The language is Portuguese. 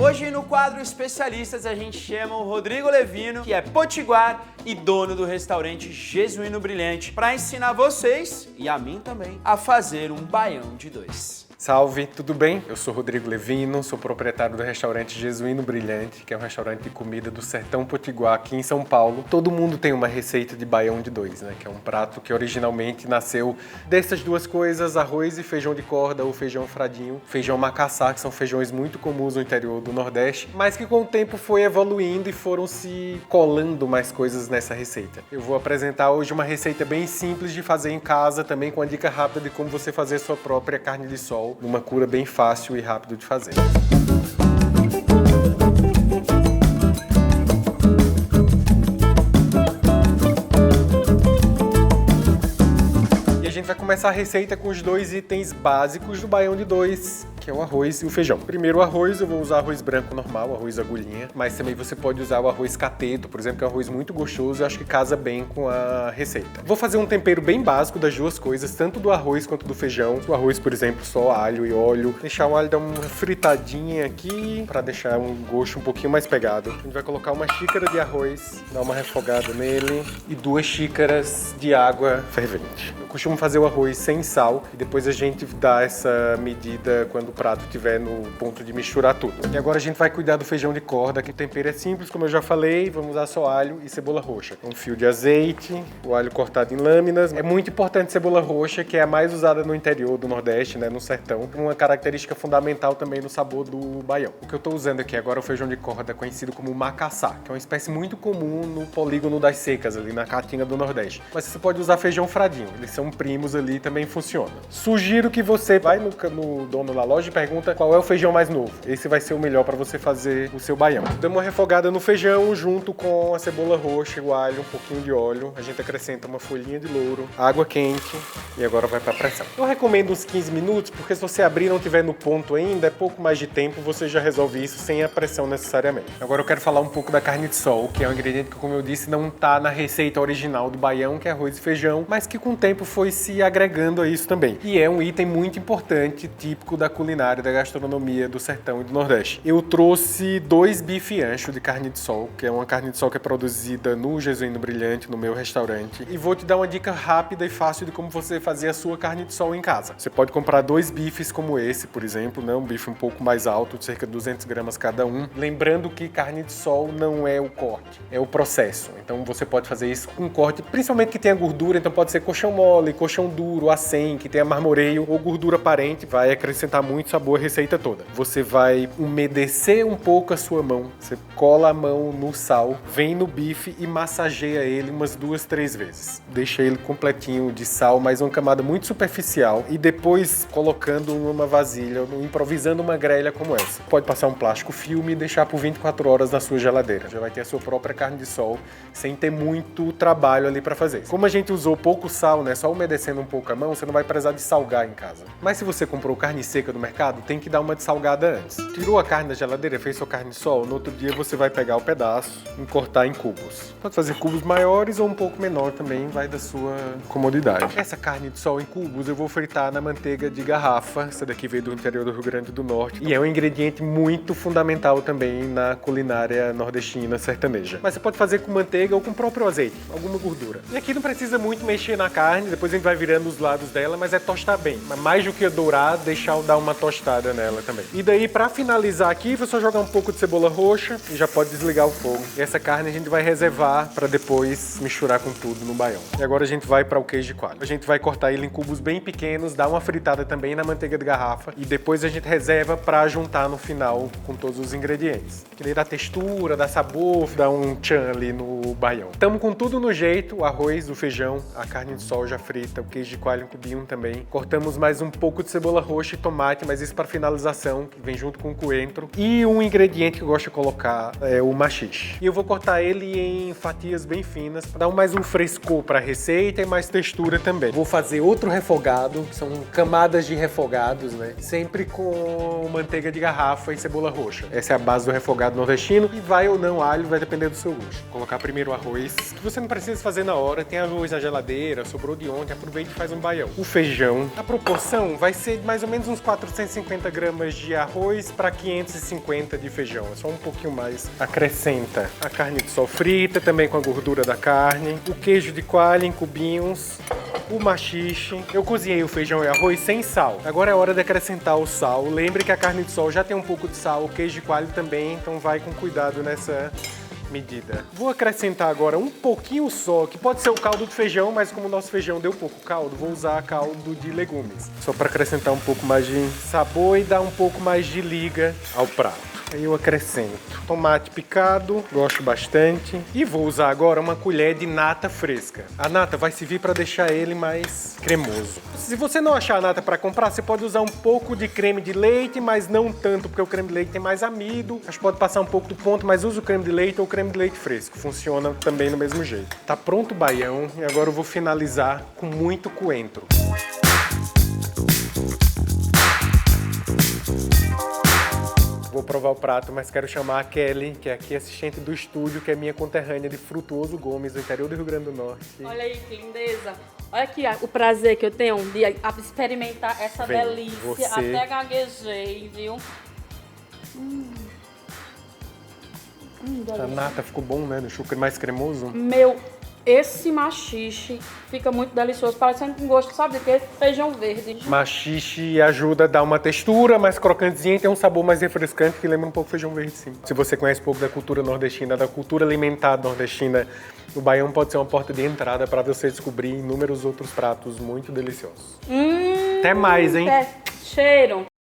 Hoje no quadro Especialistas a gente chama o Rodrigo Levino, que é potiguar e dono do restaurante Jesuíno Brilhante, para ensinar vocês, e a mim também, a fazer um baião de dois. Salve, tudo bem? Eu sou Rodrigo Levino, sou proprietário do restaurante Jesuíno Brilhante, que é um restaurante de comida do Sertão Potiguar, aqui em São Paulo. Todo mundo tem uma receita de baião de dois, né? Que é um prato que originalmente nasceu dessas duas coisas, arroz e feijão de corda ou feijão fradinho, feijão macaçá, que são feijões muito comuns no interior do Nordeste, mas que com o tempo foi evoluindo e foram se colando mais coisas nessa receita. Eu vou apresentar hoje uma receita bem simples de fazer em casa, também com a dica rápida de como você fazer sua própria carne de sol, numa cura bem fácil e rápido de fazer. E a gente vai começar a receita com os dois itens básicos do baião de dois, que é o arroz e o feijão. Primeiro o arroz, eu vou usar arroz branco normal, arroz agulhinha, mas também você pode usar o arroz cateto, por exemplo, que é um arroz muito gostoso e acho que casa bem com a receita. Vou fazer um tempero bem básico das duas coisas, tanto do arroz quanto do feijão. O arroz, por exemplo, só alho e óleo. Deixar o alho dar uma fritadinha aqui, para deixar um gosto um pouquinho mais pegado. A gente vai colocar uma xícara de arroz, dar uma refogada nele e 2 xícaras de água fervente. Eu costumo fazer o arroz sem sal e depois a gente dá essa medida quando o prato estiver no ponto de misturar tudo. E agora a gente vai cuidar do feijão de corda, que o tempero é simples, como eu já falei, vamos usar só alho e cebola roxa. Um fio de azeite, o alho cortado em lâminas. É muito importante cebola roxa, que é a mais usada no interior do Nordeste, né, no sertão. Uma característica fundamental também no sabor do baião. O que eu estou usando aqui agora é o feijão de corda, conhecido como macaçá, que é uma espécie muito comum no polígono das secas, ali na Caatinga do Nordeste. Mas você pode usar feijão fradinho, eles são primos ali e também funciona. Sugiro que você vai no dono da loja e pergunta qual é o feijão mais novo. Esse vai ser o melhor para você fazer o seu baião. Damos uma refogada no feijão junto com a cebola roxa, o alho, um pouquinho de óleo. A gente acrescenta uma folhinha de louro, água quente e agora vai para a pressão. Eu recomendo uns 15 minutos, porque se você abrir e não tiver no ponto ainda, é pouco mais de tempo, você já resolve isso sem a pressão necessariamente. Agora eu quero falar um pouco da carne de sol, que é um ingrediente que, como eu disse, não está na receita original do baião, que é arroz e feijão, mas que com o tempo foi se agregando a isso também. E é um item muito importante, típico da culinária, da gastronomia do sertão e do Nordeste. Eu trouxe 2 bife ancho de carne de sol, que é uma carne de sol que é produzida no Jesuíno Brilhante, no meu restaurante. E vou te dar uma dica rápida e fácil de como você fazer a sua carne de sol em casa. Você pode comprar 2 bifes como esse, por exemplo, né? Um bife um pouco mais alto, de cerca de 200 gramas cada um. Lembrando que carne de sol não é o corte, é o processo. Então você pode fazer isso com corte, principalmente que tenha gordura, então pode ser coxão mole, coxão duro, acém, que tenha marmoreio ou gordura aparente, vai acrescentar muito sabor à receita toda. Você vai umedecer um pouco a sua mão, você cola a mão no sal, vem no bife e massageia ele umas 2, 3 vezes. Deixa ele completinho de sal, mas uma camada muito superficial e depois colocando numa vasilha, improvisando uma grelha como essa. Pode passar um plástico filme e deixar por 24 horas na sua geladeira. Já vai ter a sua própria carne de sol, sem ter muito trabalho ali para fazer. Como a gente usou pouco sal, né, só umedecendo um pouco a mão, você não vai precisar de salgar em casa. Mas se você comprou carne seca do mercado, tem que dar uma de salgada antes. Tirou a carne da geladeira, fez sua carne de sol, no outro dia você vai pegar o pedaço e cortar em cubos. Pode fazer cubos maiores ou um pouco menor também, vai da sua comodidade. Essa carne de sol em cubos eu vou fritar na manteiga de garrafa. Essa daqui veio do interior do Rio Grande do Norte e é um ingrediente muito fundamental também na culinária nordestina sertaneja. Mas você pode fazer com manteiga ou com o próprio azeite, alguma gordura. E aqui não precisa muito mexer na carne, depois a gente vai virando os lados dela, mas é tostar bem. Mas mais do que dourar, deixar dar uma tostada nela também. E daí, pra finalizar aqui, vou só jogar um pouco de cebola roxa e já pode desligar o fogo. E essa carne a gente vai reservar pra depois misturar com tudo no baião. E agora a gente vai para o queijo de coalho. A gente vai cortar ele em cubos bem pequenos, dar uma fritada também na manteiga de garrafa e depois a gente reserva pra juntar no final com todos os ingredientes. Que daí dá textura, dá sabor, dá um tchan ali no baião. Tamo com tudo no jeito, o arroz, o feijão, a carne de sol já frita, o queijo de coalho em cubinho também. Cortamos mais um pouco de cebola roxa e tomate, mas isso para finalização, que vem junto com o coentro. E um ingrediente que eu gosto de colocar é o maxixe. E eu vou cortar ele em fatias bem finas, para dar mais um frescor para a receita e mais textura também. Vou fazer outro refogado, que são camadas de refogados, né? Sempre com manteiga de garrafa e cebola roxa. Essa é a base do refogado nordestino. E vai ou não alho, vai depender do seu gosto. Vou colocar primeiro o arroz, que você não precisa fazer na hora. Tem arroz na geladeira, sobrou de ontem, aproveita e faz um baião. O feijão, a proporção vai ser mais ou menos uns 400 450 gramas de arroz para 550 de feijão. É só um pouquinho mais. Acrescenta a carne de sol frita, também com a gordura da carne. O queijo de coalho em cubinhos. O maxixe. Eu cozinhei o feijão e arroz sem sal. Agora é hora de acrescentar o sal. Lembre que a carne de sol já tem um pouco de sal, o queijo de coalho também, então vai com cuidado nessa medida. Vou acrescentar agora um pouquinho só, que pode ser o caldo de feijão, mas como o nosso feijão deu pouco caldo, vou usar caldo de legumes. Só para acrescentar um pouco mais de sabor e dar um pouco mais de liga ao prato. Aí eu acrescento tomate picado, gosto bastante. E vou usar agora uma colher de nata fresca. A nata vai servir para deixar ele mais cremoso. Se você não achar a nata para comprar, você pode usar um pouco de creme de leite, mas não tanto, porque o creme de leite tem mais amido. Mas pode passar um pouco do ponto, mas use o creme de leite ou o creme de leite fresco. Funciona também do mesmo jeito. Tá pronto o baião e agora eu vou finalizar com muito coentro. Vou provar o prato, mas quero chamar a Kelly, que é aqui assistente do estúdio, que é minha conterrânea de Frutuoso Gomes, do interior do Rio Grande do Norte. Olha aí, que lindeza. Olha aqui o prazer que eu tenho de experimentar essa Vem, delícia. você. Até gaguejei, viu? A Delícia. nata ficou bom, né? Deixou mais cremoso. Meu, esse maxixe fica muito delicioso, parecendo com gosto, sabe de quê? Feijão verde. Maxixe ajuda a dar uma textura mais crocantezinha e tem um sabor mais refrescante que lembra um pouco feijão verde, sim. Se você conhece um pouco da cultura nordestina, da cultura alimentar nordestina, o baião pode ser uma porta de entrada para você descobrir inúmeros outros pratos muito deliciosos. Até mais, hein? Cheiro.